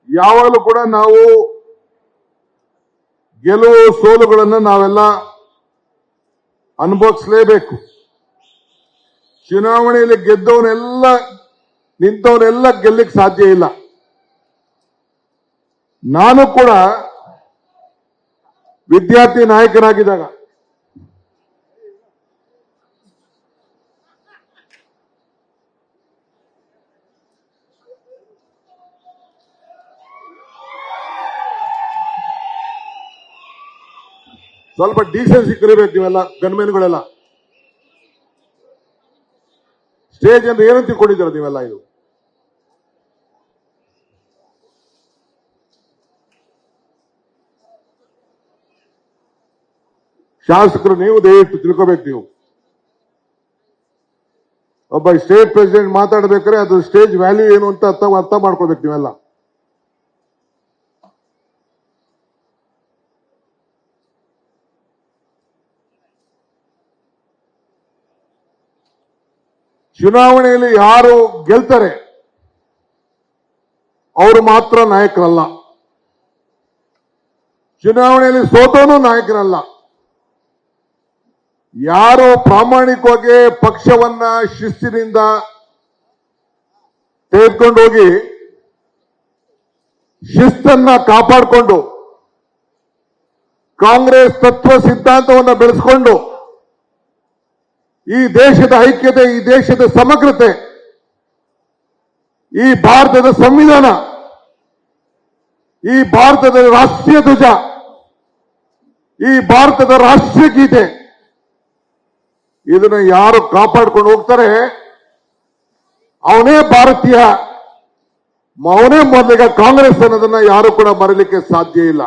ಯಾವಾಗಲೂ ಕೂಡ ನಾವು ಗೆಲುವು ಸೋಲುಗಳನ್ನು ನಾವೆಲ್ಲ ಅನುಭವಿಸಲೇಬೇಕು. ಚುನಾವಣೆಯಲ್ಲಿ ಗೆದ್ದವನೆಲ್ಲ ನಿಂತವರೆಲ್ಲ ಗೆಲ್ಲಕ್ಕೆ ಸಾಧ್ಯ ಇಲ್ಲ. ನಾನು ಕೂಡ ವಿದ್ಯಾರ್ಥಿ ನಾಯಕನಾಗಿದ್ದಾಗ ಸ್ವಲ್ಪ ಡೀಸೆನ್ಸಿ ಕಲಿಬೇಕು ನೀವೆಲ್ಲ, ಗನ್ಮೆನ್ಗಳೆಲ್ಲ. ಸ್ಟೇಜ್ ಅಂದ್ರೆ ಏನು ತಿಳ್ಕೊಂಡಿದ್ದೀರ ನೀವೆಲ್ಲ? ಇದು ಶಾಸಕರು, ನೀವು ದಯವಿಟ್ಟು ತಿಳ್ಕೋಬೇಕು. ನೀವು ಒಬ್ಬ ಸ್ಟೇಟ್ ಪ್ರೆಸಿಡೆಂಟ್ ಮಾತಾಡಬೇಕಾದ್ರೆ ಅದು ಸ್ಟೇಜ್ ವ್ಯಾಲ್ಯೂ ಏನು ಅಂತ ಅರ್ಥ ಮಾಡ್ಕೋಬೇಕು ನೀವೆಲ್ಲ. ಚುನಾವಣೆಯಲ್ಲಿ ಯಾರು ಗೆಲ್ತಾರೆ ಅವರು ಮಾತ್ರ ನಾಯಕರಲ್ಲ. ಚುನಾವಣೆಯಲ್ಲಿ ಸೋತವನು ನಾಯಕರಲ್ಲ. ಯಾರು ಪ್ರಾಮಾಣಿಕವಾಗಿ ಪಕ್ಷವನ್ನ ಶಿಸ್ತಿನಿಂದ ತೆಗೆದುಕೊಂಡು ಹೋಗಿ ಶಿಸ್ತನ್ನ ಕಾಪಾಡಿಕೊಂಡು ಕಾಂಗ್ರೆಸ್ ತತ್ವ ಸಿದ್ಧಾಂತವನ್ನು ಬೆಳೆಸಿಕೊಂಡು ಈ ದೇಶದ ಐಕ್ಯತೆ, ಈ ದೇಶದ ಸಮಗ್ರತೆ, ಈ ಭಾರತದ ಸಂವಿಧಾನ, ಈ ಭಾರತದ ರಾಷ್ಟ್ರೀಯ ಧ್ವಜ, ಈ ಭಾರತದ ರಾಷ್ಟ್ರೀಯ ಗೀತೆ, ಇದನ್ನ ಯಾರು ಕಾಪಾಡ್ಕೊಂಡು ಹೋಗ್ತಾರೆ ಅವನೇ ಭಾರತೀಯ, ಅವನೇ ಮೊದಲಿಗೆ ಕಾಂಗ್ರೆಸ್ ಅನ್ನೋದನ್ನ ಯಾರು ಕೂಡ ಮರೀಲಿಕ್ಕೆ ಸಾಧ್ಯ ಇಲ್ಲ.